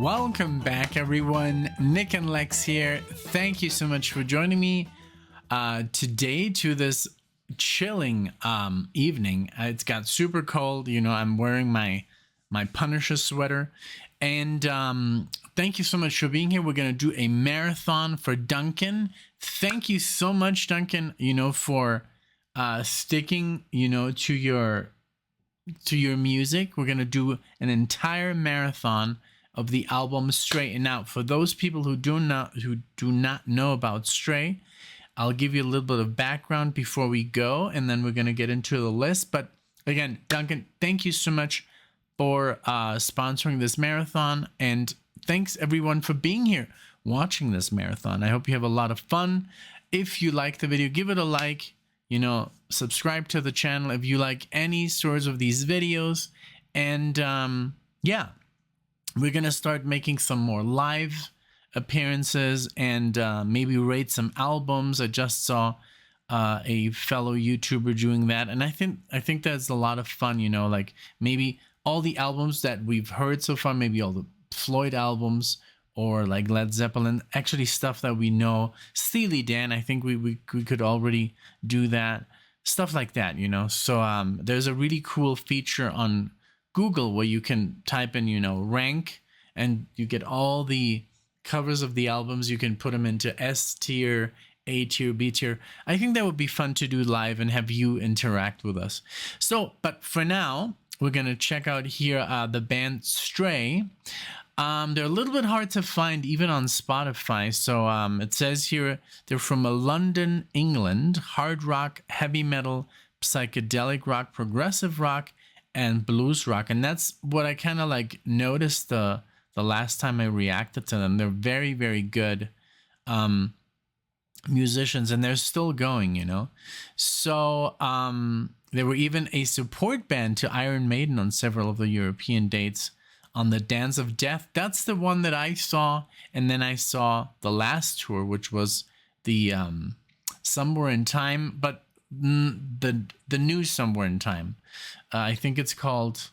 Welcome back, everyone. NicknLex here. Thank you so much for joining me today to this chilling evening. It's got super cold. You know, I'm wearing my Punisher sweater, and thank you so much for being here. We're gonna do a marathon for Duncan. Thank you so much, Duncan. You know, for sticking, you know, to your music. We're gonna do an entire marathon of the album Stray. And now, for those people who do not know about Stray, I'll give you a little bit of background before we go, and then we're gonna get into the list. But again, Duncan, thank you so much for sponsoring this marathon, and thanks everyone for being here watching this marathon. I hope you have a lot of fun. If you like the video, give it a like. You know, subscribe to the channel if you like any sorts of these videos, and yeah. We're going to start making some more live appearances and maybe rate some albums. I just saw a fellow YouTuber doing that, and I think that's a lot of fun, you know, like maybe all the albums that we've heard so far, maybe all the Floyd albums or like Led Zeppelin, actually stuff that we know. Steely Dan, I think we could already do that. Stuff like that, you know. So there's a really cool feature on Google where you can type in, you know, rank, and you get all the covers of the albums. You can put them into S tier, A tier, B tier. I think that would be fun to do live and have you interact with us. So, but for now, we're gonna check out here the band Stray. They're a little bit hard to find even on Spotify. So it says here they're from London, England. Hard rock, heavy metal, psychedelic rock, progressive rock, and blues rock. And that's what I kind of like noticed the last time I reacted to them. They're very, very good musicians, and they're still going, you know. So they were even a support band to Iron Maiden on several of the European dates on the Dance of Death. That's the one that I saw, and then I saw the last tour, which was the Somewhere in Time, but the new Somewhere in Time. I think it's called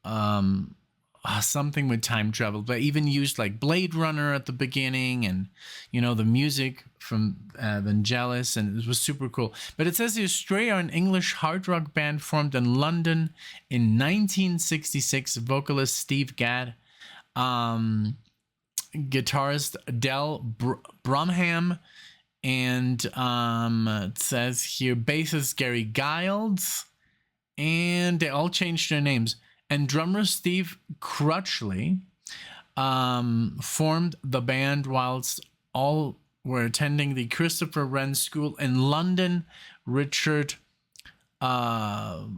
something with time travel, but even used like Blade Runner at the beginning, and you know, the music from Vangelis, and it was super cool. But it says here Stray are an English hard rock band formed in London in 1966. Vocalist Steve Gadd, guitarist Del Bromham, and it says here bassist Gary Giles, and they all changed their names. And drummer Steve Crutchley formed the band whilst all were attending the Christopher Wren School in London. Richard, there's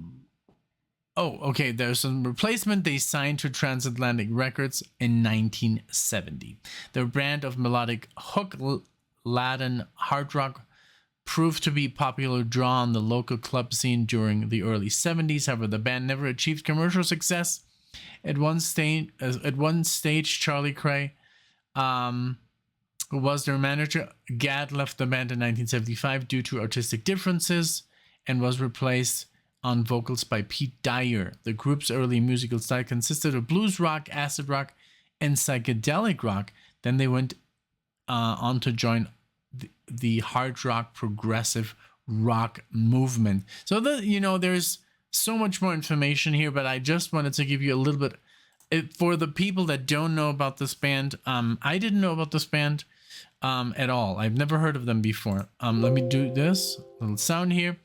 some replacement. They signed to Transatlantic Records in 1970. Their brand of melodic hook-laden hard rock proved to be a popular draw on the local club scene during the early 70s. However, the band never achieved commercial success. At one stage, Charlie Cray, who was their manager, Gadd left the band in 1975 due to artistic differences and was replaced on vocals by Pete Dyer. The group's early musical style consisted of blues rock, acid rock, and psychedelic rock. Then they went on to join the hard rock progressive rock movement. So there's so much more information here, but I just wanted to give you a little bit for the people that don't know about this band. I didn't know about this band at all. I've never heard of them before. Let me do this little sound here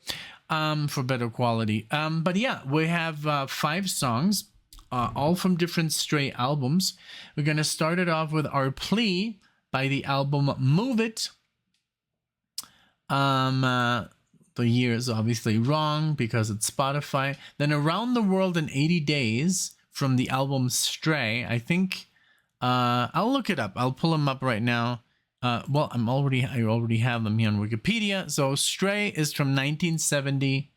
for better quality. But yeah, we have 5 songs, all from different Stray albums. We're gonna start it off with our Plea by the album Move It. The year is obviously wrong because it's Spotify. Then Around the World in 80 Days from the album Stray. I think I'll look it up. I'll pull them up right now. Well, I already have them here on Wikipedia. So Stray is from 1970,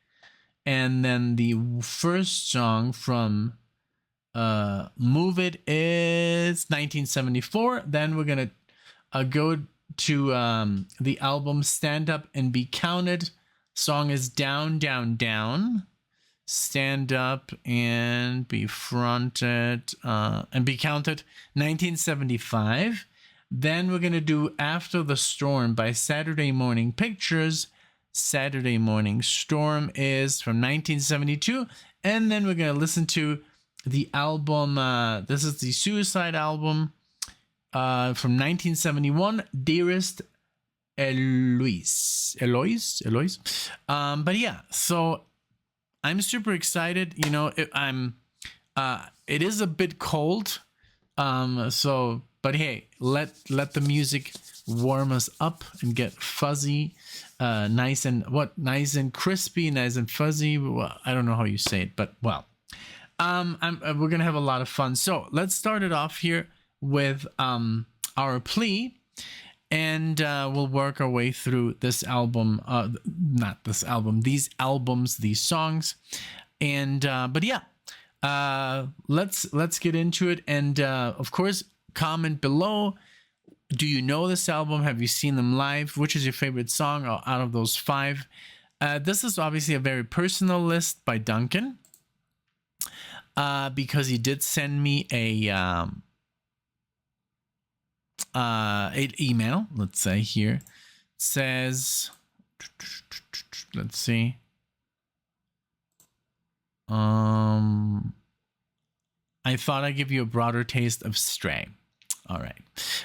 and then the first song from Move It is 1974. Then we're gonna go to the album Stand Up and Be Counted. Song is Down, Down, Down. Stand Up and Be Fronted and Be Counted, 1975. Then we're going to do After the Storm by Saturday Morning Pictures. Saturday Morning Storm is from 1972. And then we're going to listen to the album, this is the Suicide album from 1971, Dearest Eloise. But yeah, so I'm super excited. You know, it is a bit cold. But hey, let the music warm us up and get fuzzy, nice and crispy, nice and fuzzy. Well, I don't know how you say it, but well, we're gonna have a lot of fun. So let's start it off here with our Plea, and we'll work our way through this album. Not this album, these albums, these songs, and but yeah, let's get into it. And of course, comment below. Do you know this album? Have you seen them live? Which is your favorite song out of those 5? This is obviously a very personal list by Duncan, because he did send me an email. Let's say here, it says, let's see. I thought I'd give you a broader taste of Stray. All right.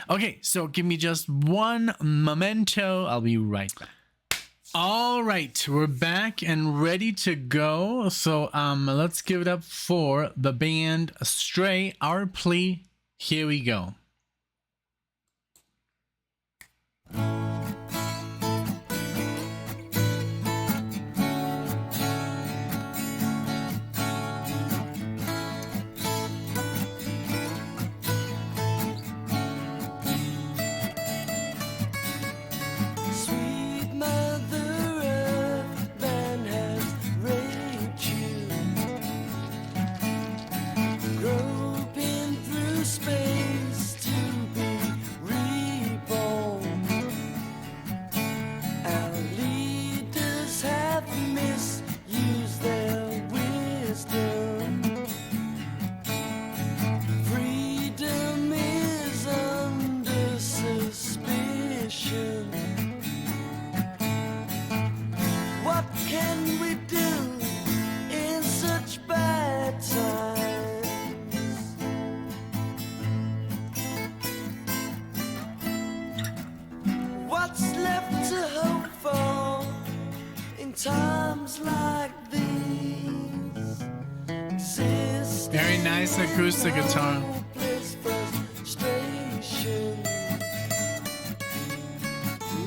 Okay, so give me just one memento. I'll be right back. All right, we're back and ready to go. So let's give it up for the band Stray, our Plea. Here we go. Times like these, very nice acoustic guitar.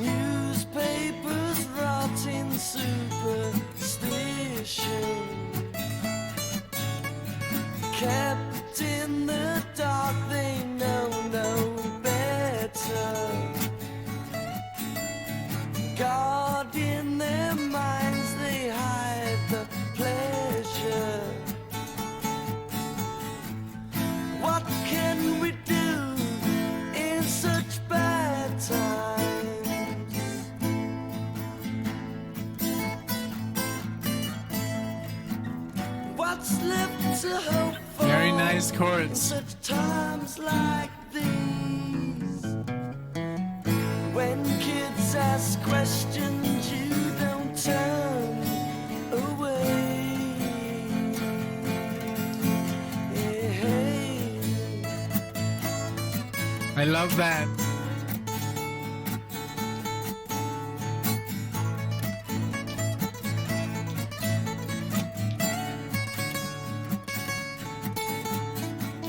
Newspapers rotting superstition, kept in the dark, they know no better. God in their minds, they hide the pleasure. What can we do in such bad times? What's left to hope for? Very nice chords. In such times like these, when kids ask questions, you don't turn away. Hey. I love that.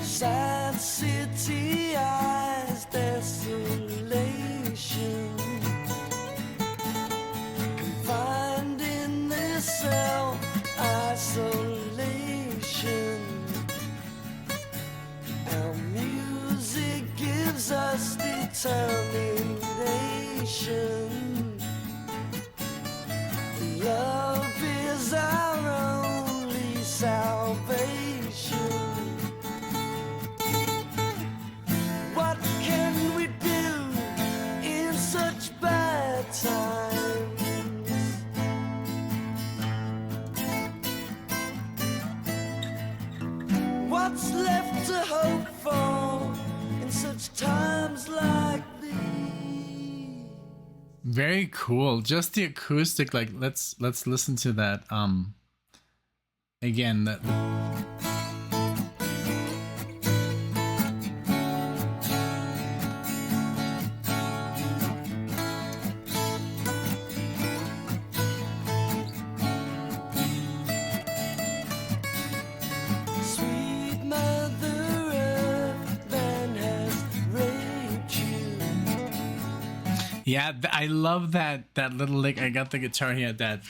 Sad city eyes, desolation, confined in this self-isolation. Our music gives us determination. Love is our only salvation. What can we do in such bad times? what's left to hope for in such times like these. Very cool. Just the acoustic, like let's listen to that again. Sweet Mother Earth, man has raped you. Yeah, I love that little lick. I got the guitar here. That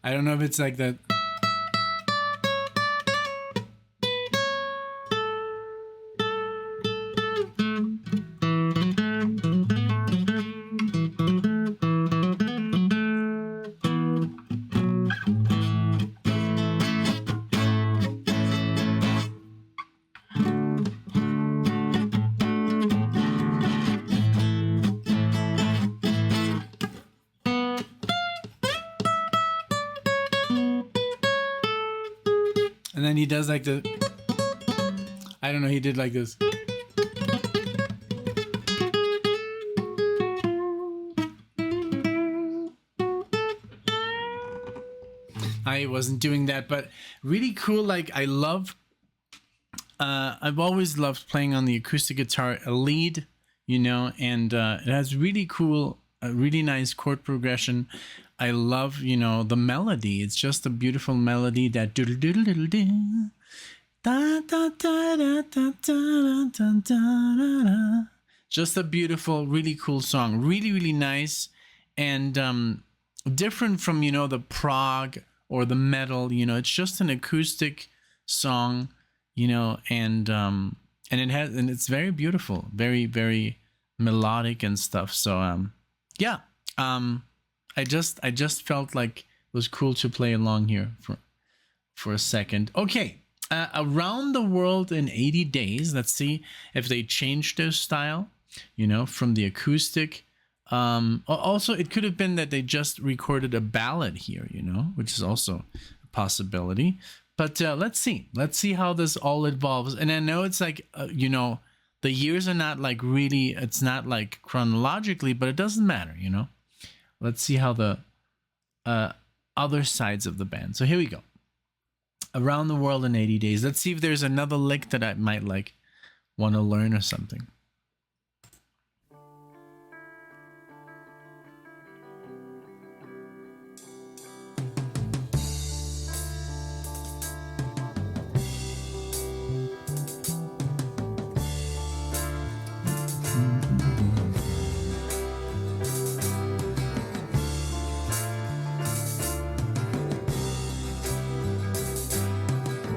I don't know if it's like that. And then he does like the, I don't know, he did like this. I wasn't doing that, but really cool. Like I love, I've always loved playing on the acoustic guitar, a lead, you know, and it has really cool, really nice chord progression. I love, you know, the melody. It's just a beautiful melody that doodle doodle doodle doo. Da, da, da, da, da, da, da, da, da. Just a beautiful, really cool song. Really, really nice. And different from, you know, the prog or the metal, you know, it's just an acoustic song, you know, and it's very beautiful, very, very melodic and stuff. So yeah. I just felt like it was cool to play along here for a second. Okay, Around the World in 80 Days. Let's see if they changed their style, you know, from the acoustic. Also, it could have been that they just recorded a ballad here, you know, which is also a possibility. But let's see how this all evolves. And I know it's like, you know, the years are not like really, it's not like chronologically, but it doesn't matter, you know. Let's see how the other sides of the band. So here we go. Around the World in 80 Days. Let's see if there's another lick that I might like want to learn or something.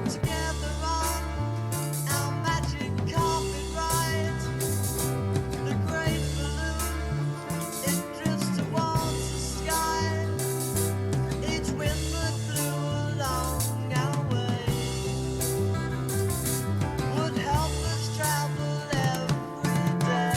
Together on our magic carpet ride, the great balloon, it drifts towards the sky. Each wind that blew along our way would help us travel every day.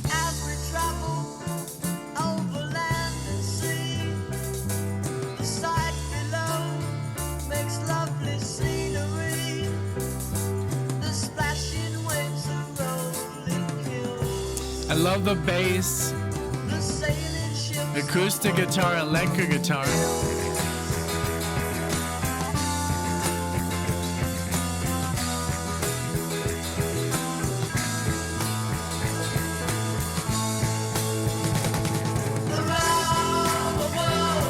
As we travel over land and sea, the sight below makes lovely scenery. The splashing waves are rolling hills. I love the bass, The sailing ships acoustic guitar, electric guitar. around the world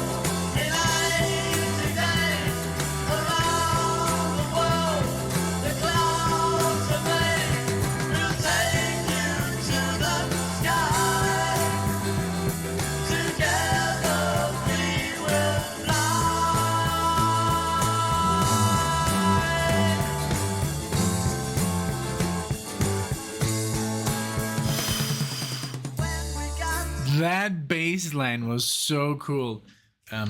in 80 days. Around the world, the clouds are made. We'll take you to the sky. Together we will That bass line was so cool. I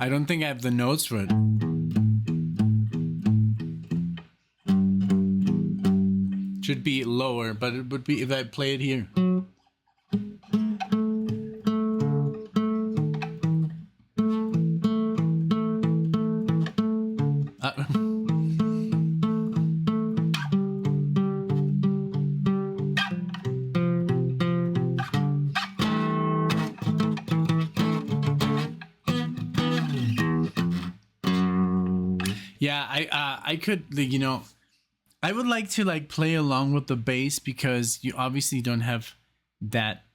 don't think I have the notes for it. Should be lower, but it would be if I play it here. Yeah, I could, you know, I would like to like play along with the bass because you obviously don't have that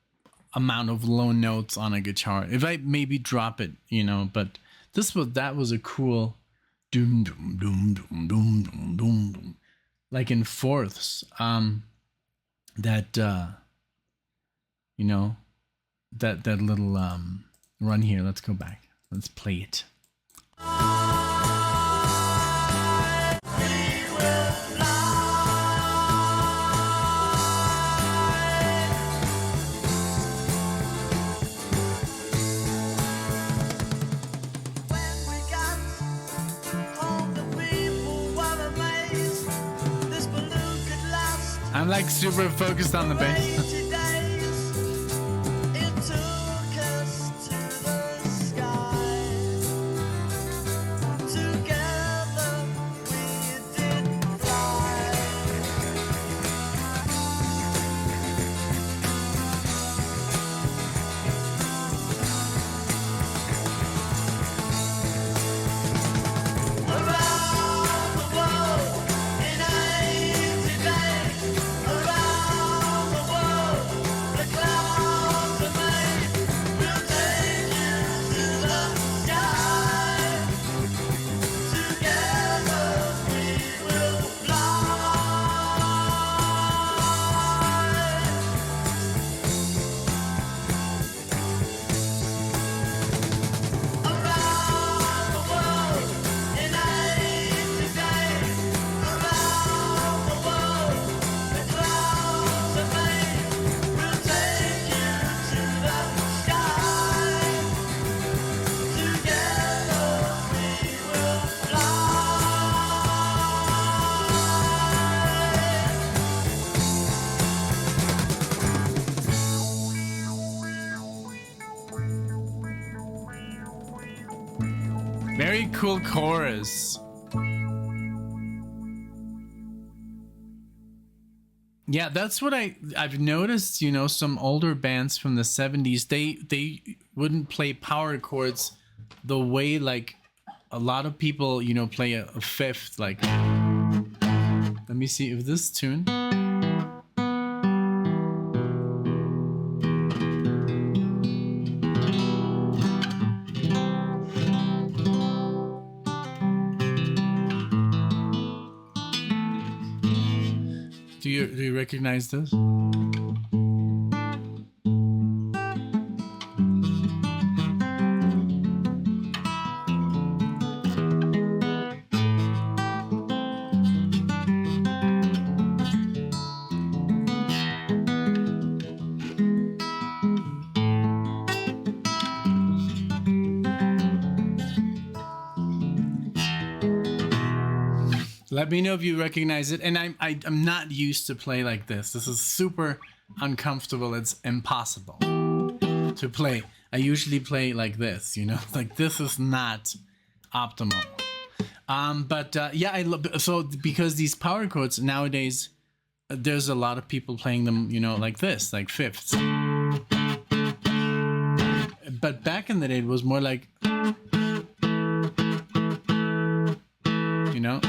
amount of low notes on a guitar. If I maybe drop it, you know, but that was a cool doom doom doom doom doom doom doom doom, like in fourths. That you know, that little run here. Let's go back. Let's play it. I'm like super focused on the bass. Very cool chorus. Yeah, that's what I've noticed, you know, some older bands from the 70s, they wouldn't play power chords the way like a lot of people, you know, play a fifth. Like, let me see if this tune. Do you recognize this? Let me know if you recognize it. And I'm not used to play like this. This is super uncomfortable. It's impossible to play. I usually play like this, you know, like this is not optimal. Yeah, I love, so because these power chords nowadays, there's a lot of people playing them, you know, like this, like fifths. But back in the day, it was more like, you know.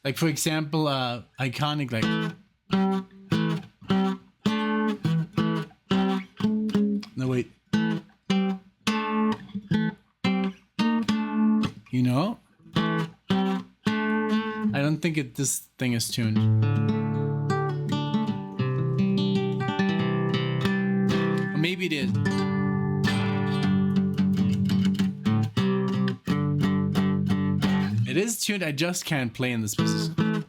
Like, for example, iconic, like. No, wait. You know? I don't think this thing is tuned. Or maybe it is. It is tuned, I just can't play in this position.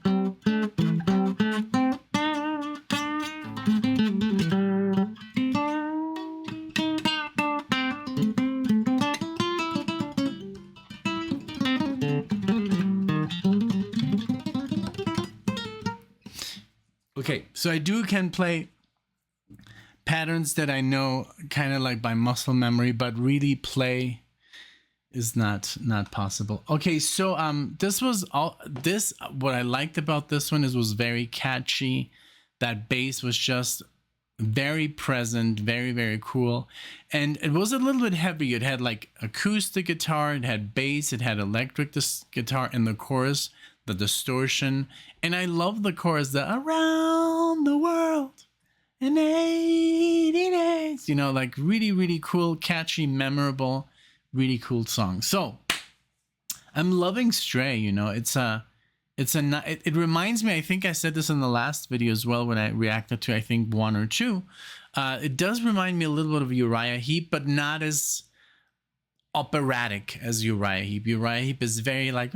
Okay, so I can play patterns that I know kind of like by muscle memory, but really play is not possible. Okay, so this was all this. What I liked about this one is was very catchy. That bass was just very present, very, very cool, and it was a little bit heavy. It had like acoustic guitar, it had bass, it had electric guitar in the chorus, the distortion, and I love the chorus, the around the world in 80 days, you know, like really, really cool, catchy, memorable, really cool song. So I'm loving Stray, you know. It reminds me, I think I said this in the last video as well when I reacted to I think one or two. It does remind me a little bit of Uriah Heep, but not as operatic as Uriah Heep. Uriah Heep is very like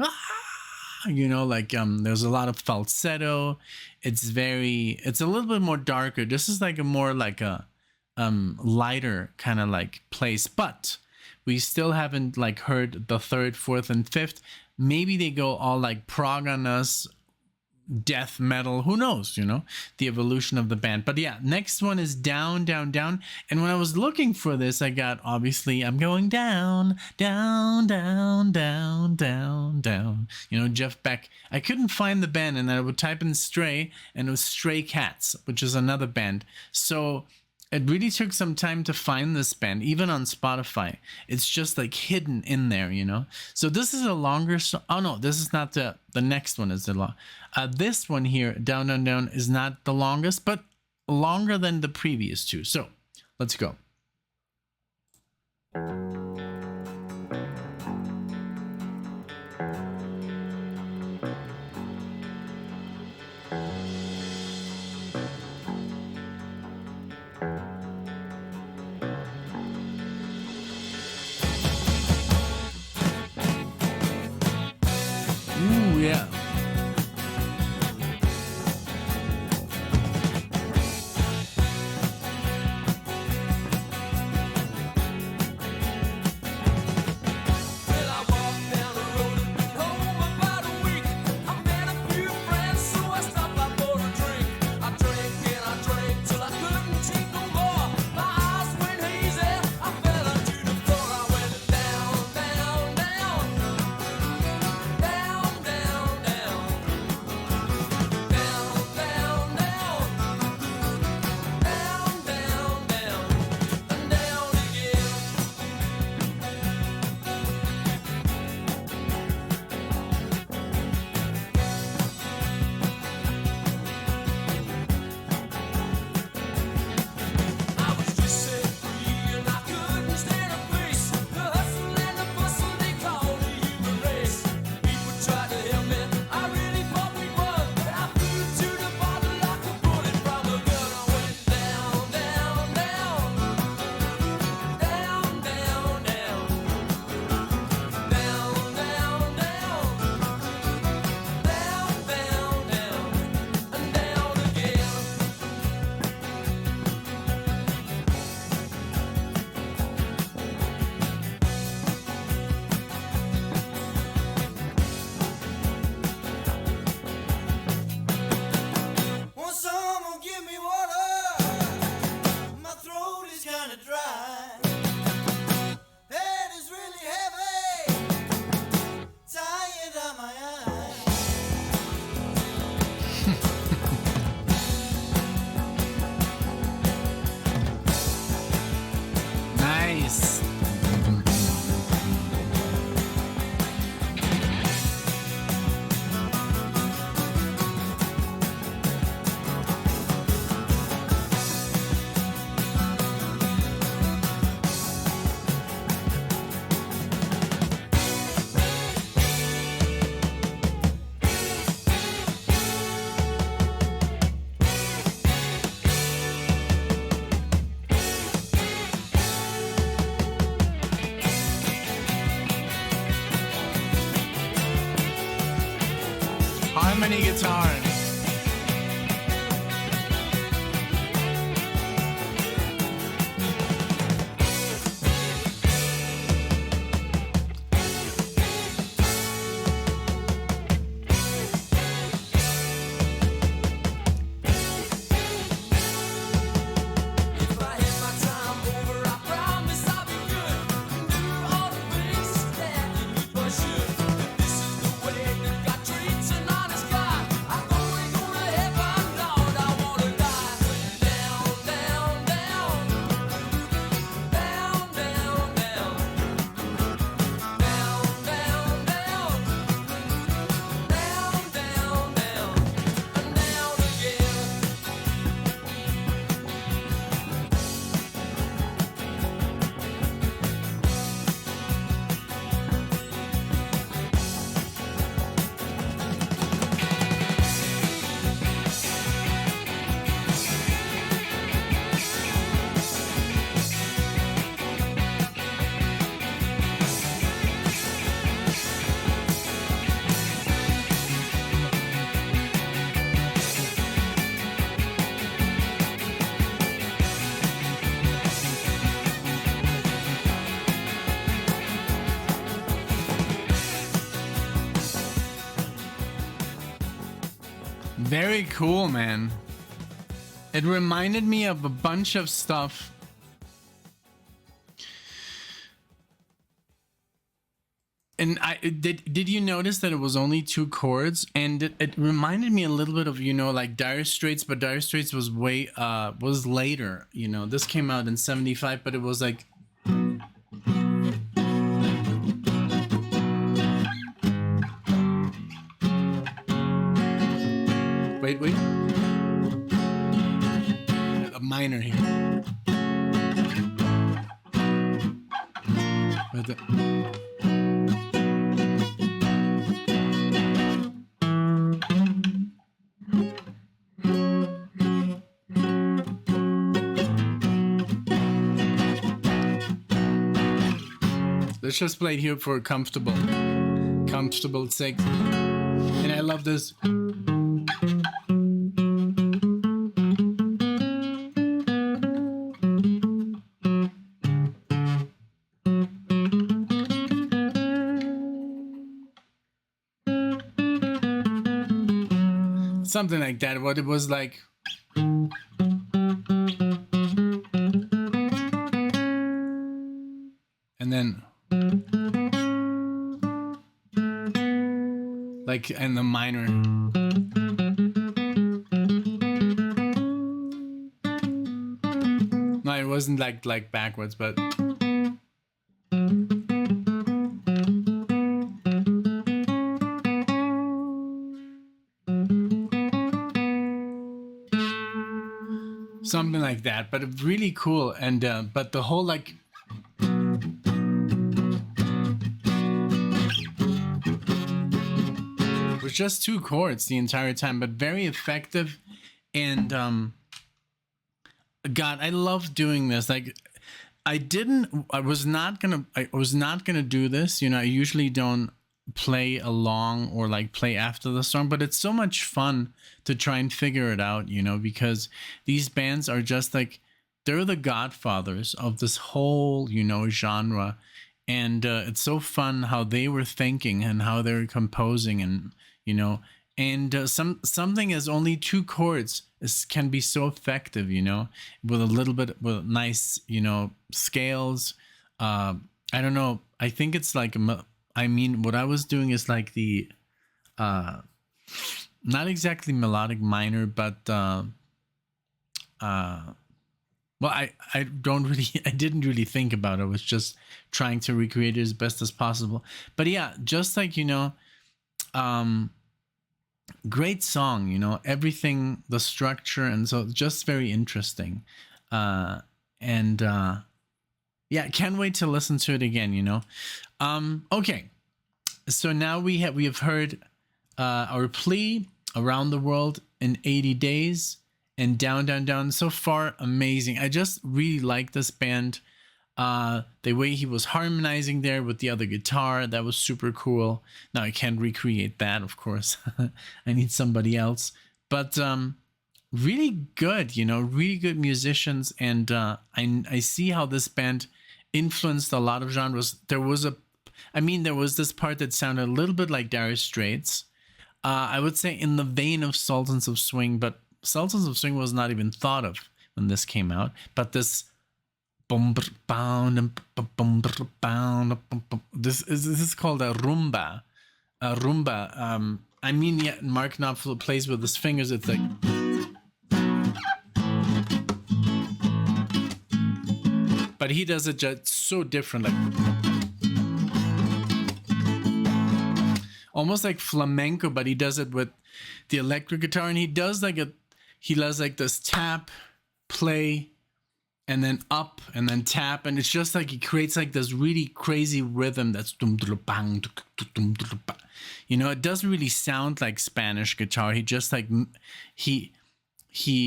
you know, like there's a lot of falsetto. It's a little bit more darker. This is like a more like a lighter kind of like place, but we still haven't like heard the third, fourth, and fifth. Maybe they go all like prog on us, death metal, who knows, you know, the evolution of the band. But yeah, next one is Down, Down, Down. And when I was looking for this, I got, obviously, I'm going down, down, down, down, down, down. You know, Jeff Beck. I couldn't find the band, and I would type in Stray, and it was Stray Cats, which is another band. So it really took some time to find this band, even on Spotify. It's just like hidden in there, you know. So this is a longer song. Oh no, this is not the next one is the long. This one here, Down, Down, Down, is not the longest, but longer than the previous two. So let's go. Ooh, yeah. Harmony guitar. Very cool, man. It reminded me of a bunch of stuff. And did you notice that it was only 2 chords? And it reminded me a little bit of, you know, like Dire Straits, but Dire Straits was way was later, you know. This came out in 75, but it was like wait. A minor here. Right there. Let's just play it here for comfortable sake. And I love this. Something like that. What it was like. And then like in the minor. No, it wasn't like backwards, but something like that. But really cool. And but the whole like was just 2 chords the entire time, but very effective. And God, I love doing this. Like I was not gonna do this, you know. I usually don't play along or like play after the song, but it's so much fun to try and figure it out, you know, because these bands are just like, they're the godfathers of this whole, you know, genre. And it's so fun how they were thinking and how they're composing, and you know, and something as only 2 chords can be so effective, you know, with a little bit with nice, you know, scales. I don't know. I think it's like I mean, what I was doing is like the not exactly melodic minor, but well, I didn't really think about it. I was just trying to recreate it as best as possible. But yeah, just like, you know, great song, you know, everything, the structure, and so just very interesting. And yeah, can't wait to listen to it again, you know. Okay, so now we have heard our Plea, Around the World in 80 Days, and Down, Down, Down. So far, amazing. I just really like this band. The way he was harmonizing there with the other guitar, that was super cool. Now I can't recreate that, of course. I need somebody else. But really good, really good musicians. And I see how this band influenced a lot of genres. There was this part that sounded a little bit like Dire Straits. I would say in the vein of Sultans of Swing, but Sultans of Swing was not even thought of when this came out. But this this is called a rumba. Mark Knopfler plays with his fingers. It's like, but he does it just so different, like almost like flamenco, but he does it with the electric guitar, and he does like this tap, play, and then up, and then tap, and it's just like he creates like this really crazy rhythm that's it doesn't really sound like Spanish guitar. He just like he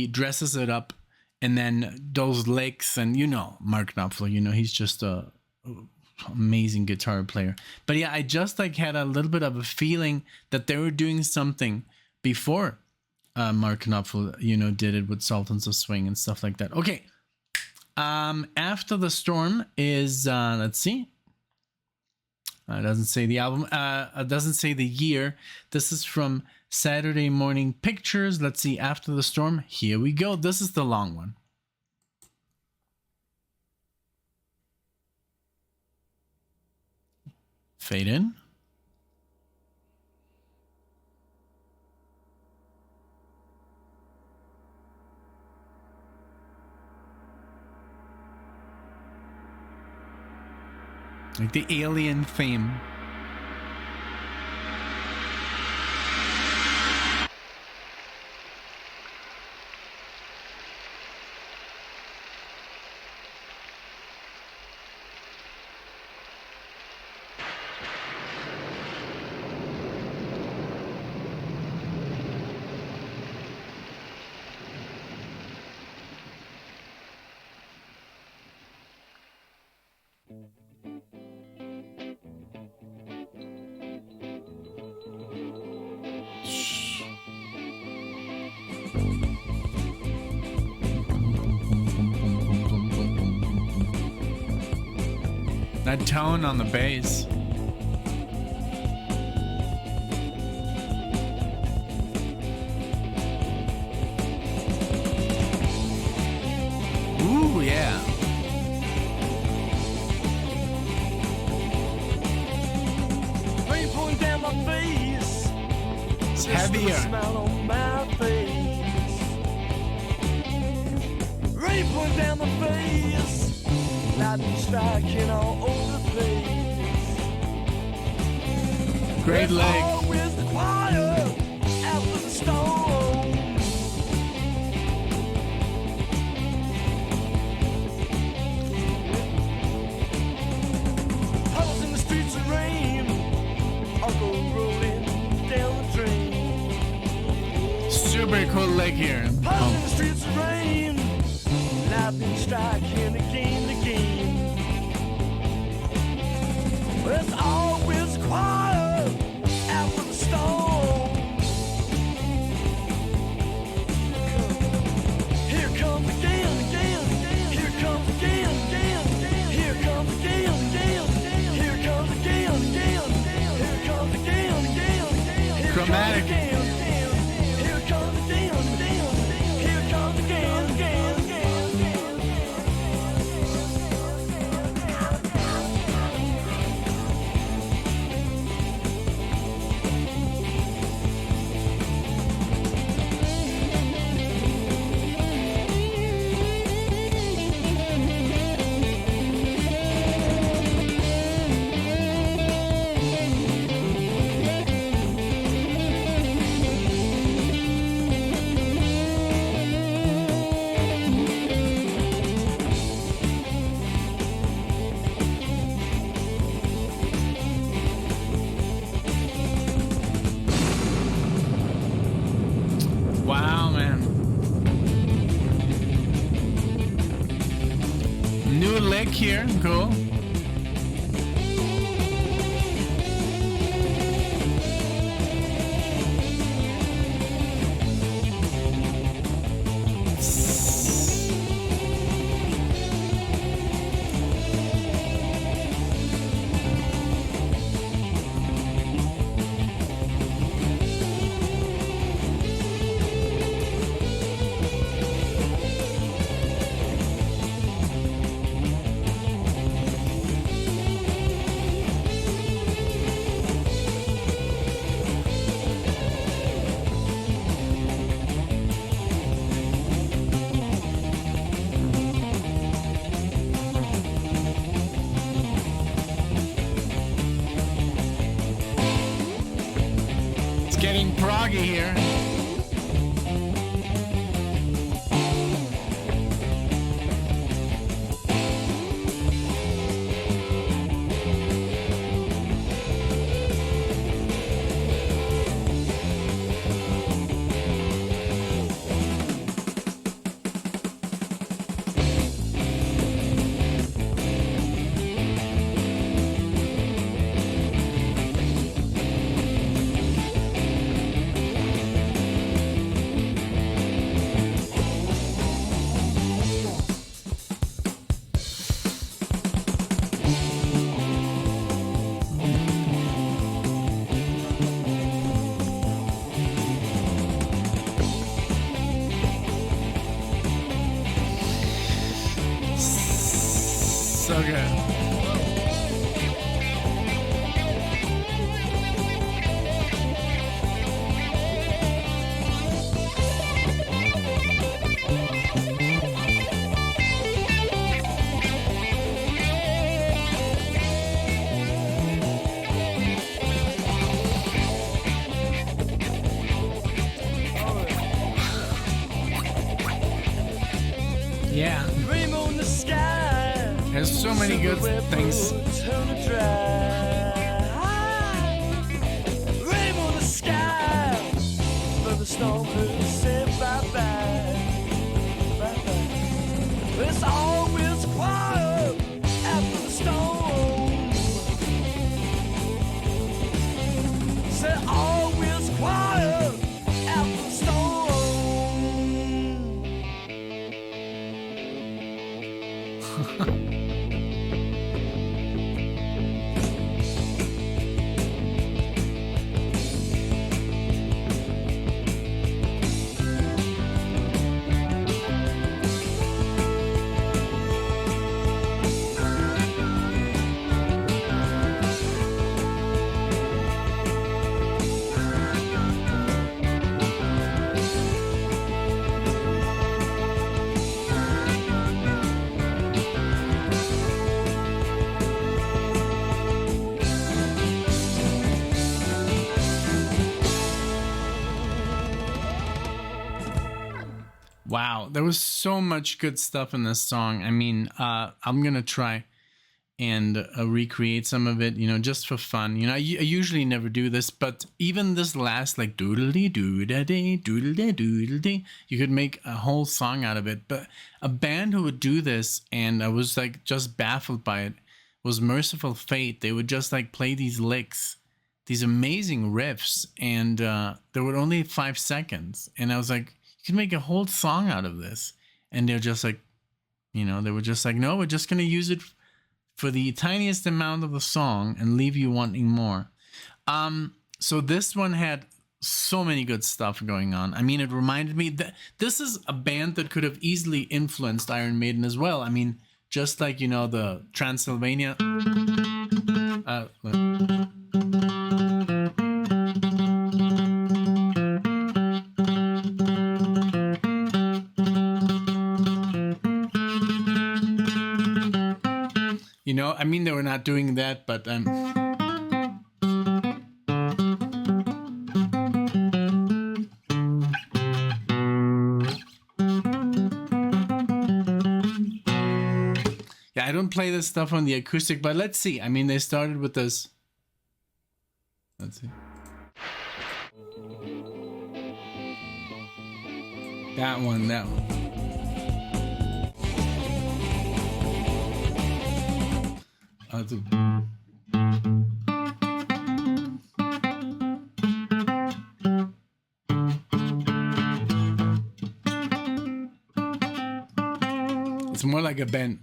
dresses it up, and then those licks, and Mark Knopfler, he's just a amazing guitar player. But yeah, I just like had a little bit of a feeling that they were doing something before Mark Knopfler, did it with Sultans of Swing and stuff like that. Okay. After the Storm is, let's see. It doesn't say the album. It doesn't say the year. This is from Saturday Morning Pictures. Let's see. After the Storm. Here we go. This is the long one. Fade in. Like the alien theme. That tone on the bass. Ooh, yeah. Rain pouring down my face. It's heavier. Smile on my face. Rain pouring down my face. Lightning striking all over the place. Great leg. Always the quiet after the storm. Puddles in the streets of rain. I'll go rolling down the drain. Super cool leg here. Puddles in the streets of rain. Lightning striking again. It's always quiet after the storm. Here comes again. Here comes again. Here comes again. Here comes again. Here comes again. Chromatic. Here comes again. Here comes again. kick here. Cool. Getting proggy here. So good. Yeah. Rainbow in the sky. There's so many good things. Rainbow in the sky. But the storm will say bye-bye. Bye-bye. It's always quiet after the storm. Say always quiet after the storm. Wow, there was so much good stuff in this song. I mean, I'm gonna try and recreate some of it, you know, just for fun. You know, I usually never do this, but even this last, like doodle-dee, doodle-dee, doodle-dee, doodle-dee, you could make a whole song out of it. But a band who would do this, and I was like just baffled by it, was Merciful Fate. They would just like play these licks, these amazing riffs, and they were only 5 seconds. And I was like, you can make a whole song out of this. And they're just like, you know, they were just like, no, we're just going to use it for the tiniest amount of the song and leave you wanting more. So this one had so many good stuff going on. I mean, it reminded me that this is a band that could have easily influenced Iron Maiden as well. I mean, just like, you know, the Transylvania. You know, I mean, they were not doing that, but yeah, I don't play this stuff on the acoustic, but let's see. I mean, they started with this. Let's see. That one. It's more like a bend.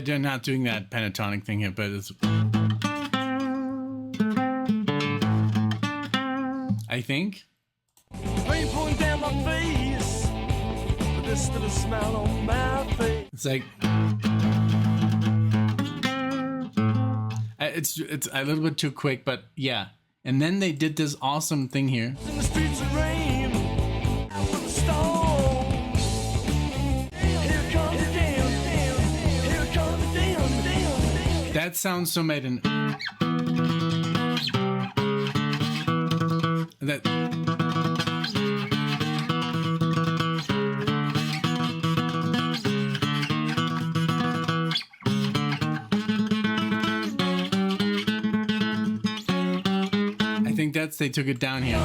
They're not doing that pentatonic thing here, but it's. I think. Rain pouring down my face, but there's still a smile on my face. It's like. It's a little bit too quick, but yeah. And then they did this awesome thing here. In the streets of rain, out with the storm. Here comes the damn. Here comes the damn. That sounds so made in. That. I think that's they took it down here.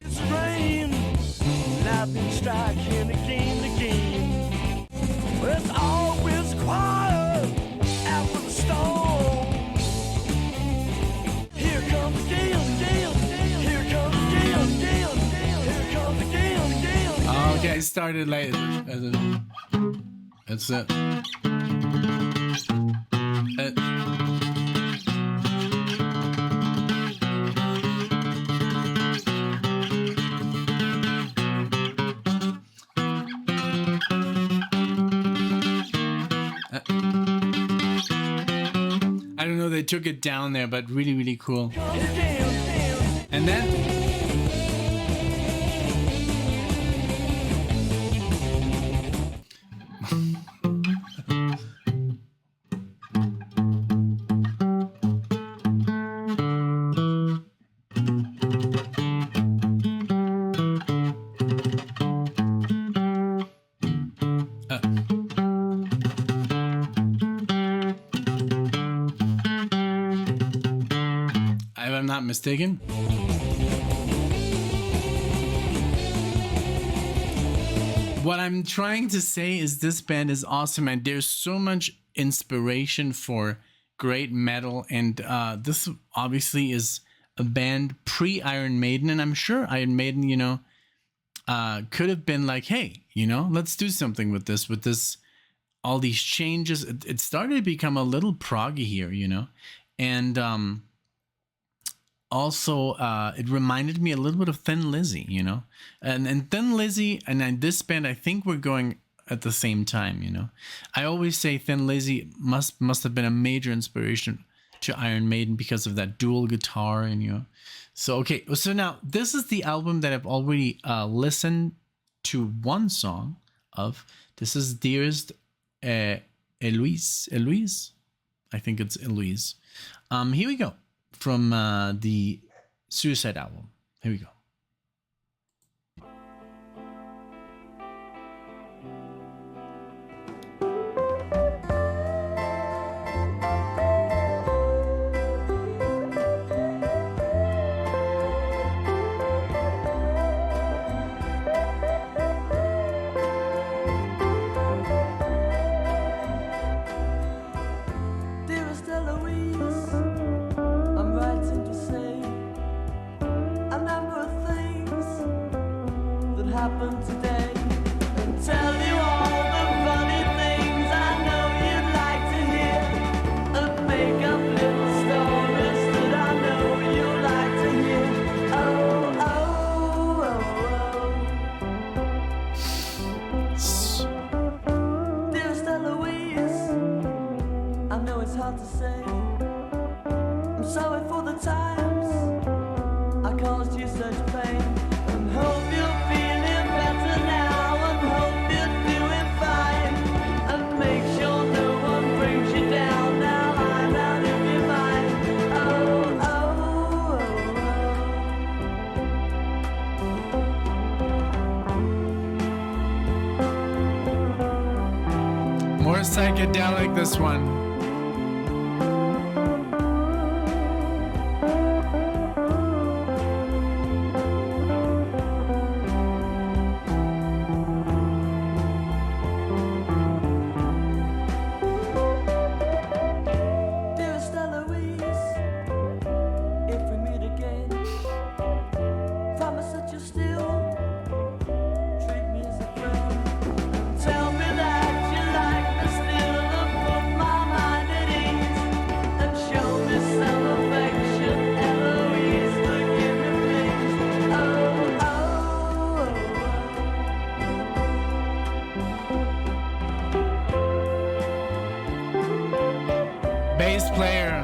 It's rain, lightning striking again. But it's always quiet after the storm. Here comes again. Here comes again. Here comes again. Okay, I started late. That's it. I don't know, they took it down there, but really, really cool. And then if I'm not mistaken. What I'm trying to say is this band is awesome and there's so much inspiration for great metal, and this obviously is a band pre-Iron Maiden, and I'm sure Iron Maiden, you know, could have been like, hey, you know, let's do something with this, all these changes. It started to become a little proggy here, you know, and also, it reminded me a little bit of Thin Lizzy, you know, and Thin Lizzy and this band, I think we're going at the same time, you know. I always say Thin Lizzy must have been a major inspiration to Iron Maiden because of that dual guitar, and you know. So okay, so now this is the album that I've already listened to one song of. This is Dearest Eloise. I think it's Eloise. Here we go. From the Suicide album. Here we go. Dearest Eloise, I'm writing to say a number of things that happened today, and tell you all the funny things I know you'd like to hear, and make up little stories that I know you'd like to hear. Oh, oh, oh. Dearest Eloise, I know it's hard to say. I'm sorry for the times I caused you such pain, and hope you're feeling better psychedelic, this one. Dearest Eloise, if we meet again, promise that you'll still treat me as a friend. And tell me that you like me still and put my mind at ease. And show me some affection, Eloise, forgive me please. Oh, oh, Bass player,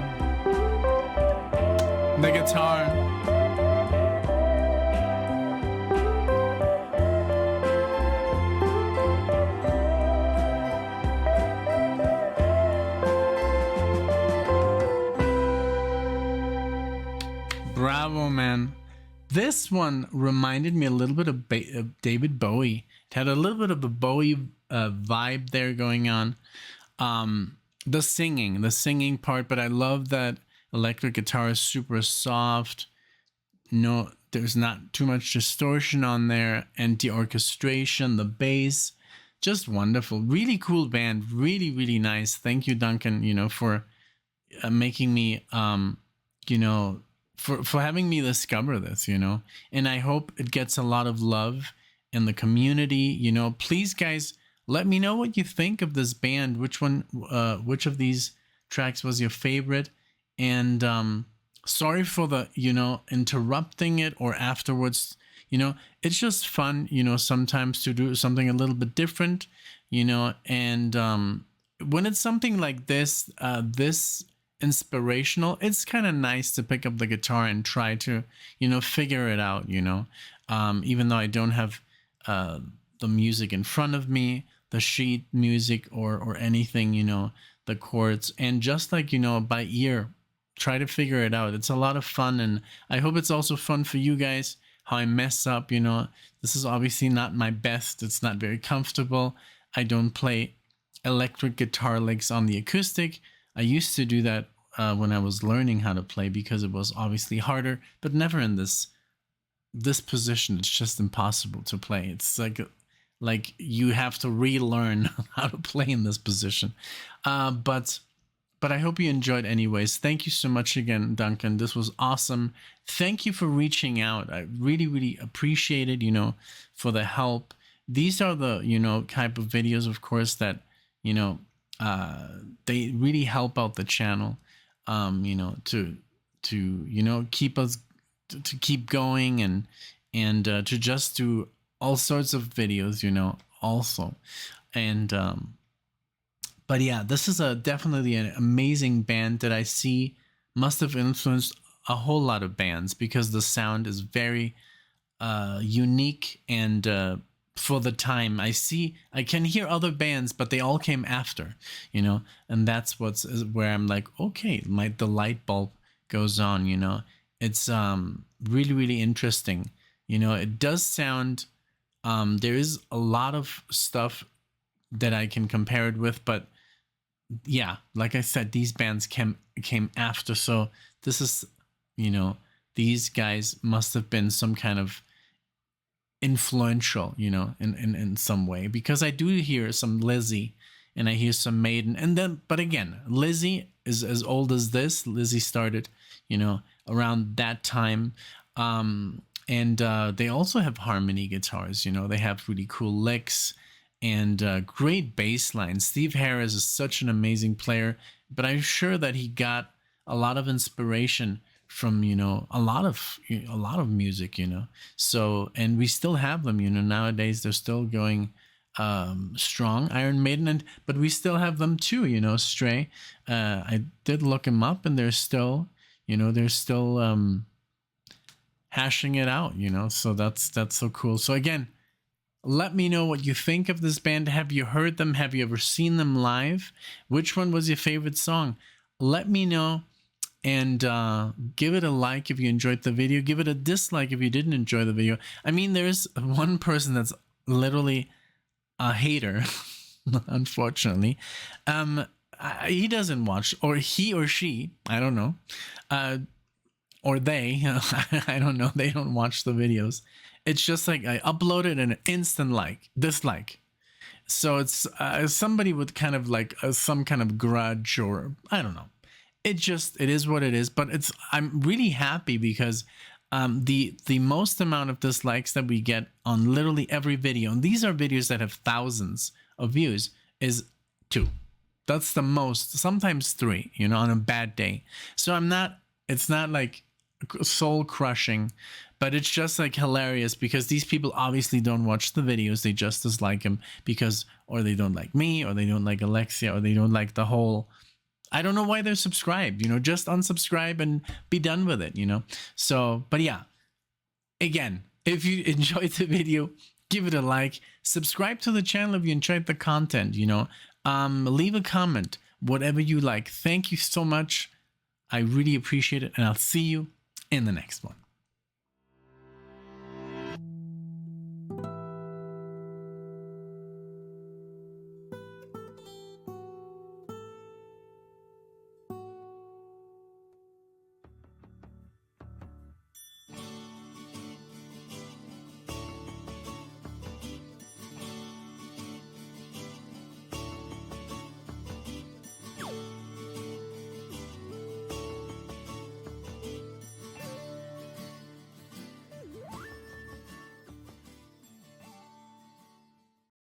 the guitar. Bravo, man. This one reminded me a little bit of David Bowie. It had a little bit of a Bowie vibe there going on. The singing part, but I love that electric guitar is super soft. No, there's not too much distortion on there, and the orchestration, the bass, just wonderful. Really cool band, really, really nice. Thank you, Duncan, for making me, for having me discover this, and I hope it gets a lot of love in the community. Please, guys, let me know what you think of this band. Which of these tracks was your favorite? And sorry for the, interrupting it or afterwards. It's just fun, sometimes to do something a little bit different, and when it's something like this, this inspirational, it's kind of nice to pick up the guitar and try to, figure it out, even though I don't have the music in front of me, the sheet music or anything, the chords, and just like, by ear, try to figure it out. It's a lot of fun, and I hope it's also fun for you guys, how I mess up. This is obviously not my best. It's not very comfortable. I don't play electric guitar licks on the acoustic. I used to do that when I was learning how to play because it was obviously harder, but never in this position. It's just impossible to play. It's like you have to relearn how to play in this position. But I hope you enjoyed anyways. Thank you so much again, Duncan. This was awesome. Thank you for reaching out. I really, really appreciate it, for the help. These are the, type of videos, of course, that, they really help out the channel, to keep us, to keep going and to just do all sorts of videos, also. And, but yeah, this is definitely an amazing band that I see must have influenced a whole lot of bands because the sound is very unique and for the time. I can hear other bands, but they all came after, and that's where I'm like, okay, the light bulb goes on, It's really, really interesting. It does sound, there is a lot of stuff that I can compare it with, but yeah, like I said, these bands came after, so this is, these guys must have been some kind of influential, in some way, because I do hear some Lizzie and I hear some Maiden, and then, but again, Lizzie is as old as this. Lizzie started, around that time, and they also have harmony guitars. They have really cool licks and great bass lines. Steve Harris is such an amazing player, but I'm sure that he got a lot of inspiration from a lot of music, so, and we still have them, nowadays. They're still going strong, Iron Maiden, but we still have them too, Stray. I did look them up, and they're still hashing it out, so that's so cool. So again, let me know what you think of this band. Have you heard them? Have you ever seen them live? Which one was your favorite song? Let me know, and give it a like if you enjoyed the video. Give it a dislike if you didn't enjoy the video. I mean, there's one person that's literally a hater unfortunately. He doesn't watch, or he or she, I don't know, or they, I don't know, they don't watch the videos. It's just like I uploaded an instant dislike. So it's somebody with kind of like some kind of grudge, or I don't know. It is what it is. But I'm really happy because the most amount of dislikes that we get on literally every video, and these are videos that have thousands of views, is 2. That's the most, sometimes 3, on a bad day. So it's not like soul crushing, but it's just like hilarious because these people obviously don't watch the videos. They just dislike them or they don't like me, or they don't like Alexia, or they don't like the whole, I don't know why they're subscribed, just unsubscribe and be done with it, So, but yeah, again, if you enjoyed the video, give it a like, subscribe to the channel if you enjoyed the content, leave a comment, whatever you like. Thank you so much. I really appreciate it, and I'll see you in the next one.